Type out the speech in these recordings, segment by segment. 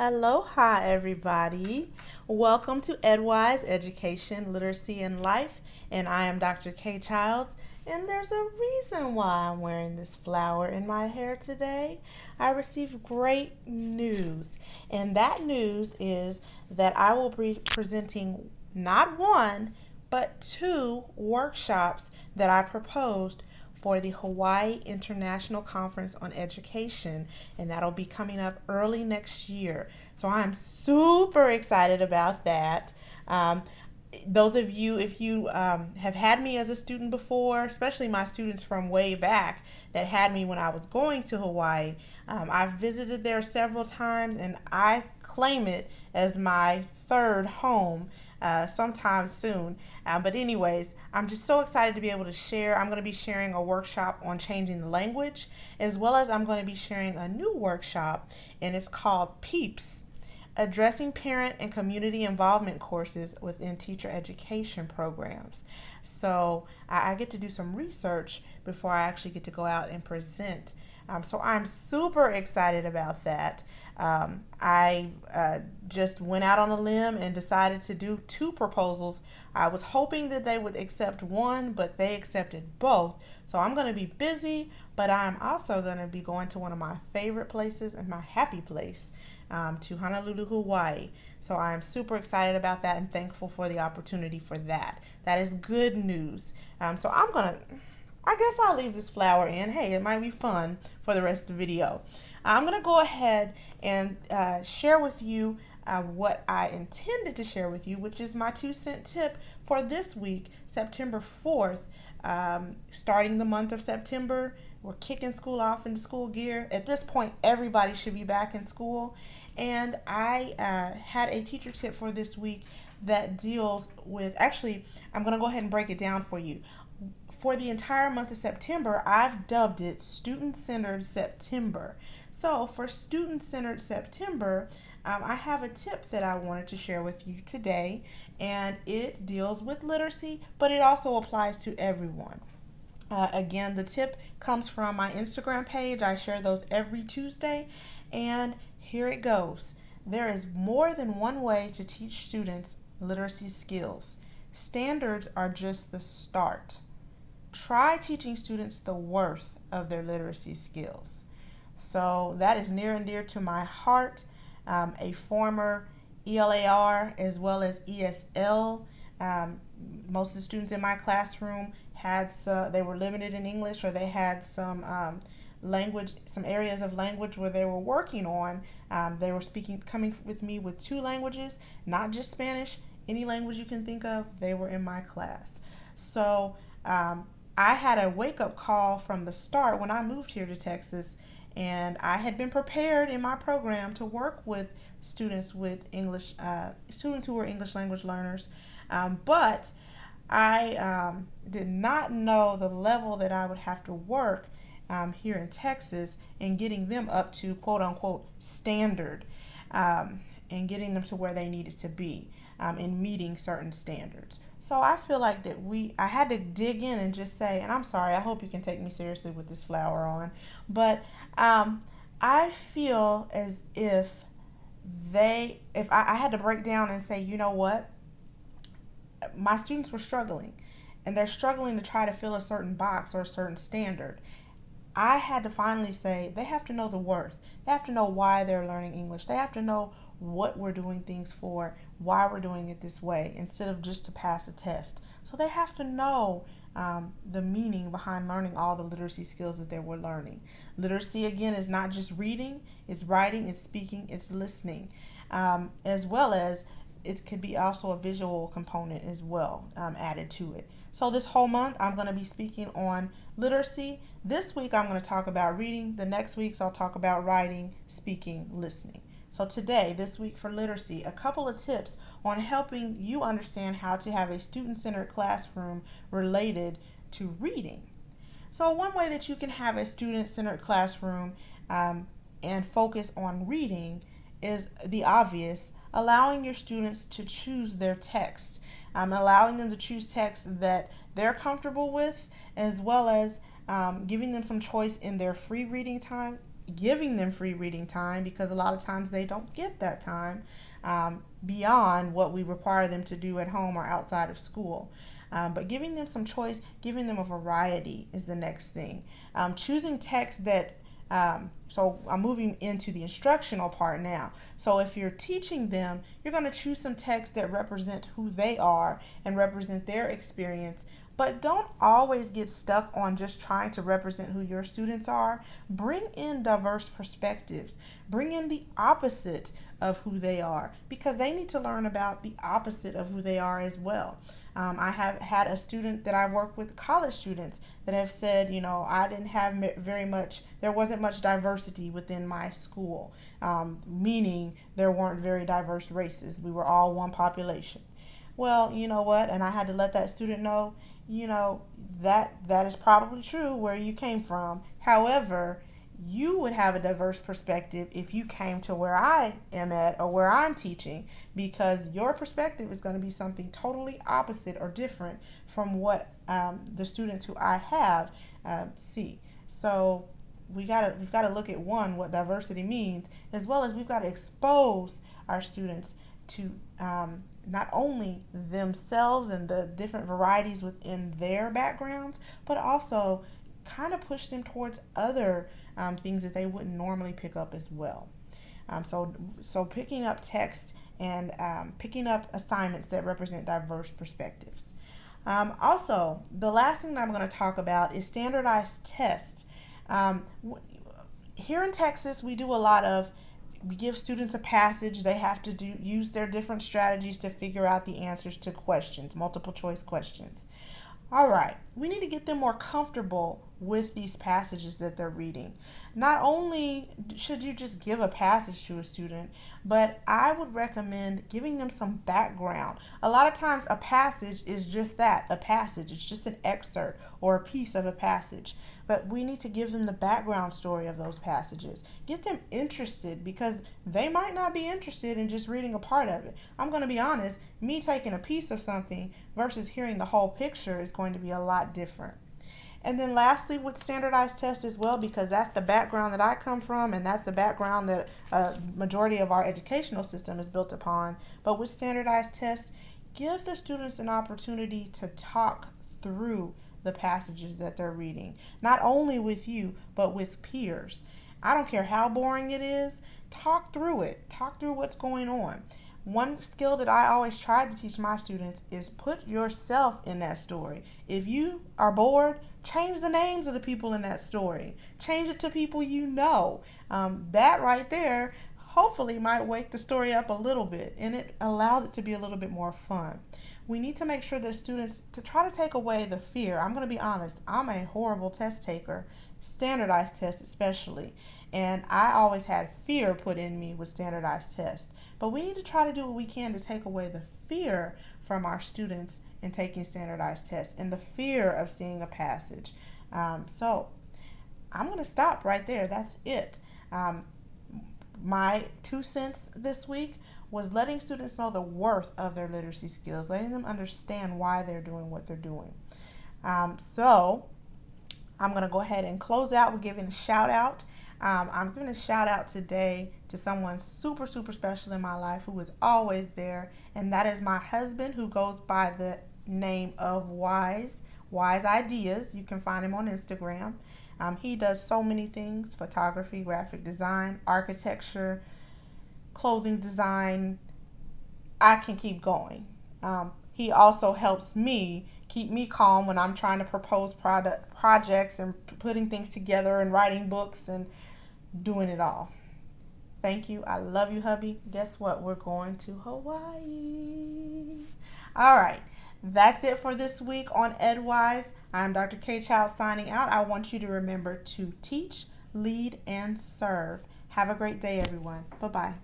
Aloha, everybody. Welcome to EdWise Education, Literacy, and Life. And I am Dr. K. Childs. And there's a reason why I'm wearing this flower in my hair today. I received great news. And that news is that I will be presenting not one, but two workshops that I proposed for the Hawaii International Conference on Education, and that'll be coming up early next year. So I'm super excited about that. Those of you, if you have had me as a student before, especially my students from way back that had me when I was going to Hawaii, I've visited there several times and I claim it as my third home sometime soon. But anyways, I'm just so excited to be able to share. I'm going to be sharing a workshop on changing the language, as well as I'm going to be sharing a new workshop, and it's called PEEPS, Addressing Parent and Community Involvement Courses within Teacher Education Programs. So I get to do some research before I actually get to go out and present. So I'm super excited about that. I just went out on a limb and decided to do two proposals. I was hoping that they would accept one, but they accepted both. So I'm going to be busy, but I'm also going to be going to one of my favorite places and my happy place, to Honolulu, Hawaii. So I'm super excited about that and thankful for the opportunity for that. That is good news. So I guess I'll leave this flower in. Hey, it might be fun for the rest of the video. I'm going to go ahead and share with you what I intended to share with you, which is my 2-cent tip for this week, September 4th. Starting the month of September, we're kicking school off into school gear. At this point, everybody should be back in school. And I had a teacher tip for this week that deals with, actually, I'm going to go ahead and break it down for you. For the entire month of September, I've dubbed it Student-Centered September. So for Student-Centered September, I have a tip that I wanted to share with you today, and it deals with literacy, but it also applies to everyone. Again, the tip comes from my Instagram page. I share those every Tuesday, and here it goes. There is more than one way to teach students literacy skills. Standards are just the start. Try teaching students the worth of their literacy skills. So that is near and dear to my heart. A former ELAR as well as ESL. Most of the students in my classroom they were limited in English, or they had some areas of language where they were working on. They were coming with me with 2 languages, not just Spanish, any language you can think of, they were in my class. So I had a wake-up call from the start when I moved here to Texas, and I had been prepared in my program to work with students with English, students who were English language learners, but I did not know the level that I would have to work here in Texas in getting them up to quote-unquote standard, and getting them to where they needed to be in meeting certain standards. So I feel like I had to dig in and just say, and I'm sorry, I hope you can take me seriously with this flower on, but I feel as if I had to break down and say, you know what, my students were struggling, and they're struggling to try to fill a certain box or a certain standard. I had to finally say they have to know the worth. They have to know why they're learning English. They have to know what we're doing things for, why we're doing it this way, instead of just to pass a test. So they have to know the meaning behind learning all the literacy skills that they were learning. Literacy, again, is not just reading, it's writing, it's speaking, it's listening, as well as it could be also a visual component as well added to it. So this whole month, I'm going to be speaking on literacy. This week, I'm going to talk about reading. The next weeks, I'll talk about writing, speaking, listening. So today, this week for literacy, a couple of tips on helping you understand how to have a student-centered classroom related to reading. So one way that you can have a student-centered classroom and focus on reading is the obvious, allowing your students to choose their texts, allowing them to choose texts that they're comfortable with, as well as giving them some choice in their free reading time. giving them free reading time, because a lot of times they don't get that time beyond what we require them to do at home or outside of school. But giving them some choice, giving them a variety is the next thing. Choosing texts that so I'm moving into the instructional part now. So if you're teaching them, you're going to choose some texts that represent who they are and represent their experience. But don't always get stuck on just trying to represent who your students are. Bring in diverse perspectives. Bring in the opposite of who they are, because they need to learn about the opposite of who they are as well. I have had a student that I've worked with, college students, that have said, I didn't have there wasn't much diversity within my school, meaning there weren't very diverse races. We were all one population. Well, you know what? And I had to let that student know, that is probably true where you came from. However, you would have a diverse perspective if you came to where I am at or where I'm teaching, because your perspective is going to be something totally opposite or different from what the students who I have see. So we've got to look at, one, what diversity means, as well as we've got to expose our students to not only themselves and the different varieties within their backgrounds, but also kind of push them towards other things that they wouldn't normally pick up as well. So picking up text and picking up assignments that represent diverse perspectives. Also, the last thing that I'm going to talk about is standardized tests. Here in Texas, we give students a passage. They have to use their different strategies to figure out the answers to questions, multiple choice questions. All right, we need to get them more comfortable with these passages that they're reading. Not only should you just give a passage to a student, but I would recommend giving them some background. A lot of times a passage is just that, a passage. It's just an excerpt or a piece of a passage. But we need to give them the background story of those passages. Get them interested, because they might not be interested in just reading a part of it. I'm going to be honest, me taking a piece of something versus hearing the whole picture is going to be a lot different. And then lastly, with standardized tests as well, because that's the background that I come from, and that's the background that majority of our educational system is built upon. But with standardized tests, give the students an opportunity to talk through the passages that they're reading, not only with you, but with peers. I don't care how boring it is, talk through it. Talk through what's going on. One skill that I always try to teach my students is put yourself in that story. If you are bored, change the names of the people in that story. Change it to people you know. That right there hopefully might wake the story up a little bit, and it allows it to be a little bit more fun. We need to make sure that students, to try to take away the fear. I'm going to be honest, I'm a horrible test taker, standardized tests especially, and I always had fear put in me with standardized tests. But we need to try to do what we can to take away the fear from our students in taking standardized tests and the fear of seeing a passage. So I'm going to stop right there. That's it. My 2 cents this week was letting students know the worth of their literacy skills, letting them understand why they're doing what they're doing. So I'm going to go ahead and close out with giving a shout out. I'm giving a shout out today to someone super, super special in my life who is always there, and that is my husband, who goes by the name of Wise Ideas. You can find him on Instagram. He does so many things: photography, graphic design, architecture, clothing design. I can keep going. He also helps me keep me calm when I'm trying to propose projects and putting things together and writing books and doing it all. Thank you. I love you, hubby. Guess what? We're going to Hawaii. All right. That's it for this week on EdWise. I'm Dr. K. Child signing out. I want you to remember to teach, lead, and serve. Have a great day, everyone. Bye-bye.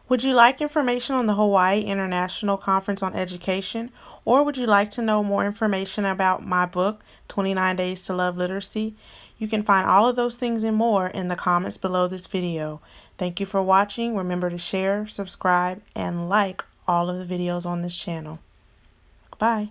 Would you like information on the Hawaii International Conference on Education, or would you like to know more information about my book, 29 Days to Love Literacy? You can find all of those things and more in the comments below this video. Thank you for watching. Remember to share, subscribe, and like all of the videos on this channel. Bye.